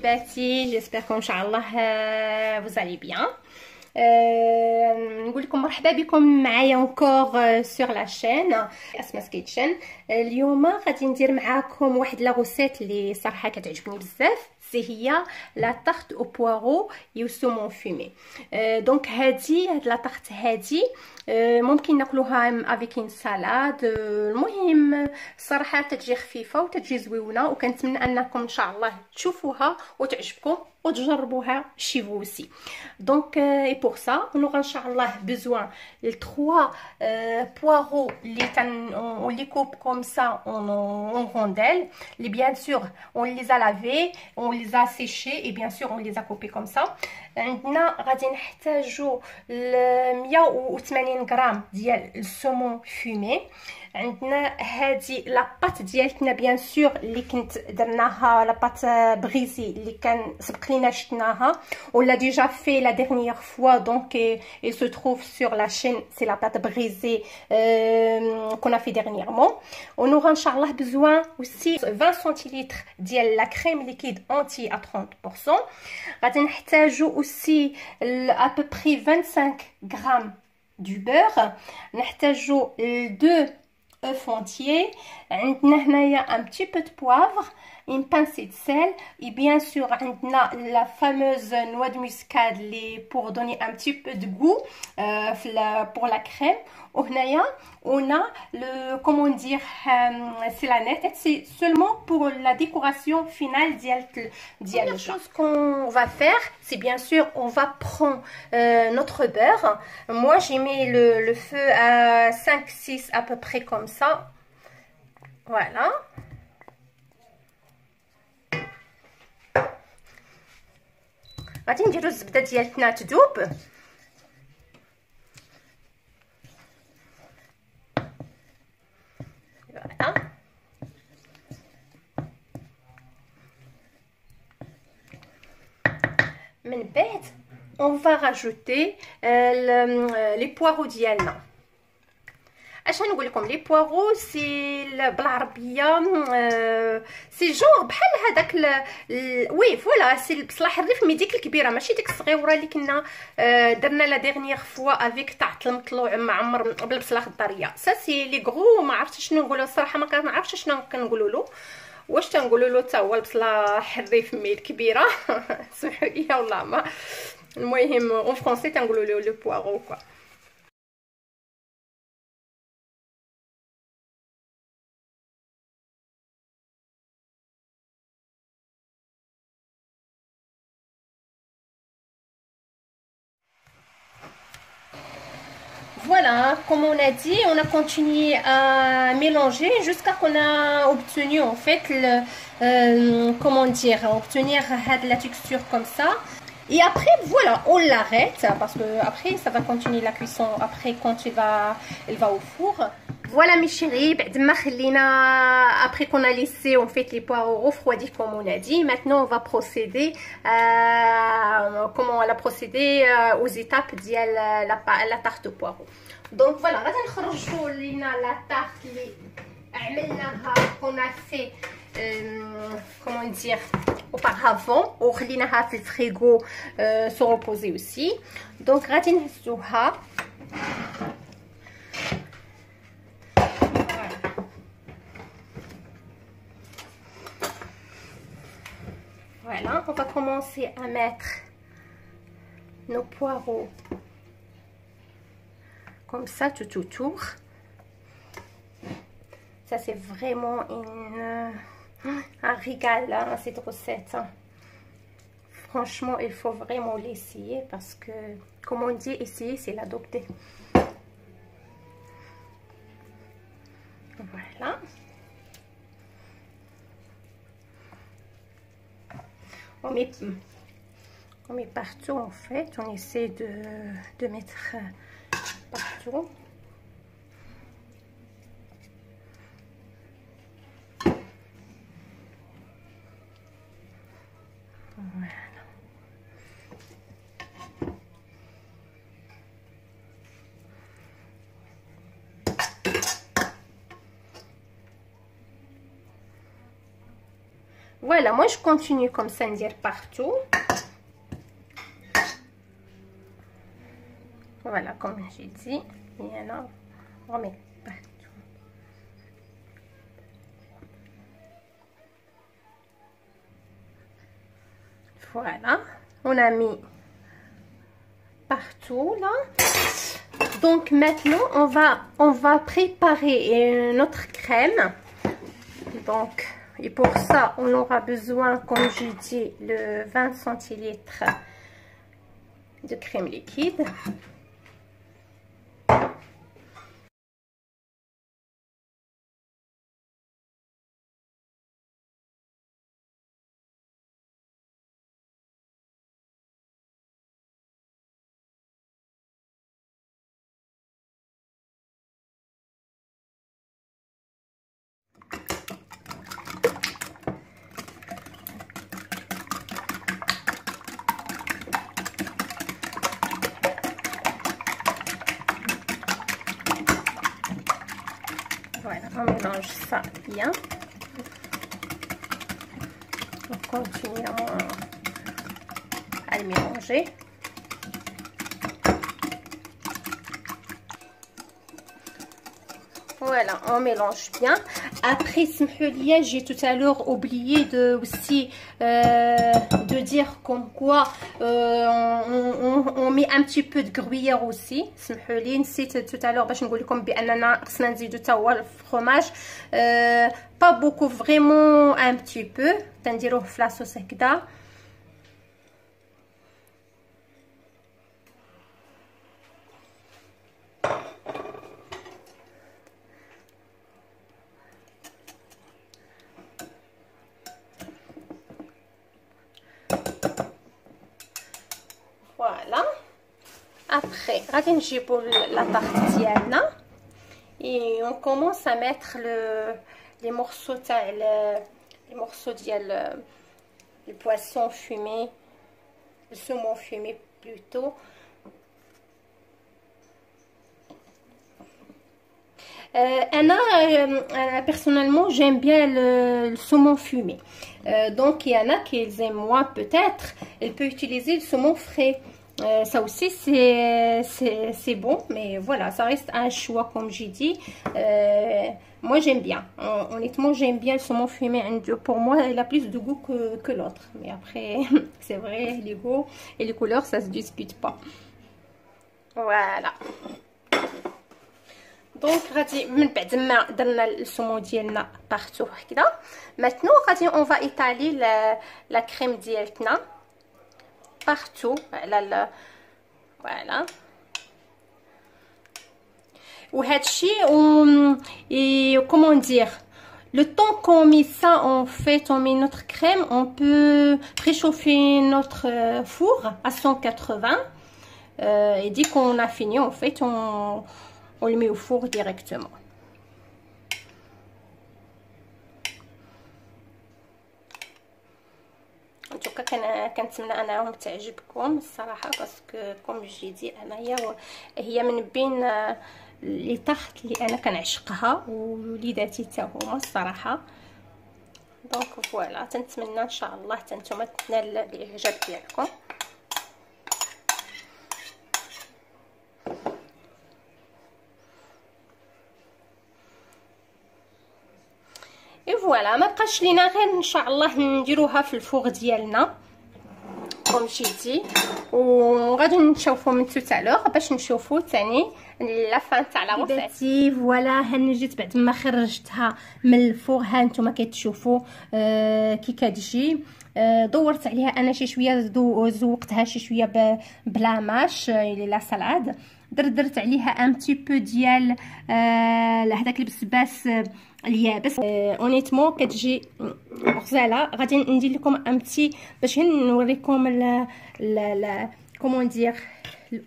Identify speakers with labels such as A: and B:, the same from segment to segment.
A: حبيباتي، j'espère qu'en شاء vous allez bien. نقول لكم مرحبا بكم معايا encore sur la chaîne اسما's kitchen. اليوم غادي ندير معاكم واحد لا غوسيت اللي صراحه كتعجبني بزاف، هي لا تارت او بوارو يو سومون فومي. دونك هاد لا تارت هادي ممكن ناكلوها افيك ان سالاد. المهم صراحه تجي خفيفه وتجي زويونه، وكنتمنى انكم ان شاء الله تشوفوها وتعجبكم وتجربوها chez vous aussi. Donc et pour ça on aura inchallah besoin de 3 poireaux on les coupe comme ça en rondelles. Bien sûr on les a lavés, on les a séchés et bien sûr on les a coupés comme ça. عندنا غادي نحتاجوا 180 غرام ديال السومون فومي. عندنا هذه لاباط ديالتنا بيان سور اللي كنت درناها لاباط بريزي اللي كان سبق لينا شفناها ولا ديجا في لا ديرنيير فوا. دونك il se trouve sur la chaîne, c'est la pâte brisée qu'on a fait dernièrement. On aura inchallah besoin aussi 20 centilitres ديال la crème liquide entier à 30%. غادي نحتاجوا aussi à peu près 25 grammes du beurre. نحتاجوا 2 œufs entiers. عندنا هنايا un petit peu de poivre, une pincée de sel et bien sûr عندنا la fameuse noix de muscade pour donner un petit peu de goût pour la crème. وهنايا on a le, comment dire, c'est la nette, c'est seulement pour la décoration finale ديال la chose qu'on va faire, c'est bien sûr on va prendre notre beurre. Moi j'ai mis le feu à 5-6 à peu près comme ça. Voilà. غادي نديرو الزبده ديالتنا تذوب. Voilà. من بعد on va rajouter les poireaux ديالنا. اش نقول لكم لي بوارو سي بالعربيه سي جونغ بحال هذاك وي فوالا سي البصله الريف مي ديك الكبيره ماشي ديك الصغيره اللي كنا درنا لا ديرنيير فوا افيك طاعت المطلوع معمر بالبصله الخضريه. سا سي لي غرو ما عرفتش شنو نقولوا الصراحه، ما كنعرفش شنو كنقولوا له، واش تنقولوا له حتى هو البصله الحريف مي الكبيره سمحوا لي والله ما المهم اون فرونسي تنقولوا له لو بوارو كوا. Voilà, comme on a dit, on a continué à mélanger jusqu'à qu'on a obtenu en fait comment dire, obtenir la texture comme ça. Et après voilà, on l'arrête parce que après ça va continuer la cuisson après quand il va au four. Voilà mes chéris, après qu'on a laissé en fait les poireaux refroidis comme on a dit, maintenant on va procéder comment on a procédé aux étapes de la tarte au poireau. Donc voilà, غادي نخرجوا لينا la tarte اللي عملناها qu'on a fait comment dire auparavant وخليناها في الفريغو se reposer aussi. Donc غادي نهزوها. Voilà, on va commencer à mettre nos poireaux comme ça tout autour. Ça c'est vraiment un régal hein, cette recette. Franchement, il faut vraiment l'essayer parce que, comme on dit, essayer c'est l'adopter. Voilà. On met partout en fait, on essaie de mettre partout. Voilà. Voilà, moi je continue comme ça, dire partout. Voilà, comme j'ai dit, et là, on met partout. Voilà, on a mis partout là. Donc maintenant on va préparer notre crème. Donc et pour ça on aura besoin, comme je dis, le 20 centilitres de crème liquide. Voilà, on mélange ça bien. On continue à le mélanger. Voilà, on mélange bien. Après, j'ai tout à l'heure oublié de dire comme quoi on met un petit peu de gruyère aussi. نسيت tout à l'heure باش نقول لكم باننا خصنا نزيدو حتى هو الفرomage. Pas beaucoup, vraiment un petit peu. تنديروه في لاصوص هكذا. Voilà. Après, غادي نجيبو la tarte ديالنا et on commence à mettre les morceaux تاع les morceaux ديال le poisson fumé, le saumon fumé plutôt. Anna, personnellement, j'aime bien le saumon fumé. Donc, il y en a qui les aiment moins peut-être. Elle peut utiliser le saumon frais. Ça aussi, c'est bon. Mais voilà, ça reste un choix, comme j'ai dit. Moi, j'aime bien. Honnêtement, j'aime bien le saumon fumé. Pour moi, il a plus de goût que l'autre. Mais après, c'est vrai, les goûts et les couleurs, ça se discute pas. Voilà. Donc غادي من بعد ما درنا السمون ديالنا بارتو هكذا maintenant غادي on va étaler la crème ديالتنا partout على voilà وهذا الشيء comment dire le temps qu'on met ça, en fait on met notre crème, on peut préchauffer notre four à 180 et dès qu'on a fini en fait on le met au four directement. En tout cas كنتمنى انهم تعجبكم الصراحه باسكو كوم جي دي انايا هي من بين لي طاحت اللي انا كنعشقها ووليداتي حتى هما الصراحه. دونك فوالا تنتمنى ان شاء الله حتى نتوما تنال الاعجاب ديالكم. فوالا ما بقاش لينا غير ان شاء الله نديروها في الفوغ ديالنا كوم جيتي وغادي نشوفوا من توتالور باش نشوفوا ثاني لا فان تاع لا غوسيت. فوالا هاني جيت بعد ما خرجتها من الفوغ ها نتوما كتشوفوا كي كتجي. دورت عليها انا شي شويه زوقتها شي شويه بلا ماش لا سالاد درت عليها ان بتي بو ديال هذاك البسباس اليابس. اونيتمون كتجي غزاله. غادي ندير لكم ان بتي باش نوريكم لا كومون دير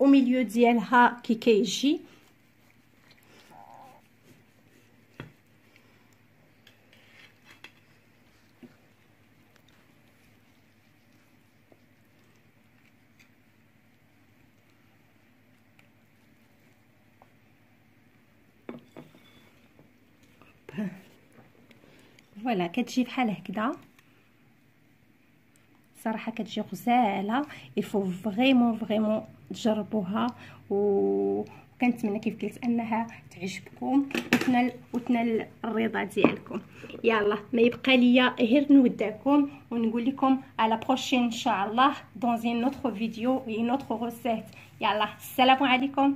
A: او ميليو ديالها كي كيجي. فوالا كتجي بحال هكذا صراحه كتجي غزاله. الفو فريمون تجربوها، وكنتمنى كيف قلت انها تعجبكم وتنال الرضا ديالكم. يلا ما يبقى ليا غير نودعكم ونقول لكم على بروشين ان شاء الله، dans une autre vidéo et une autre recette. يلا السلام عليكم.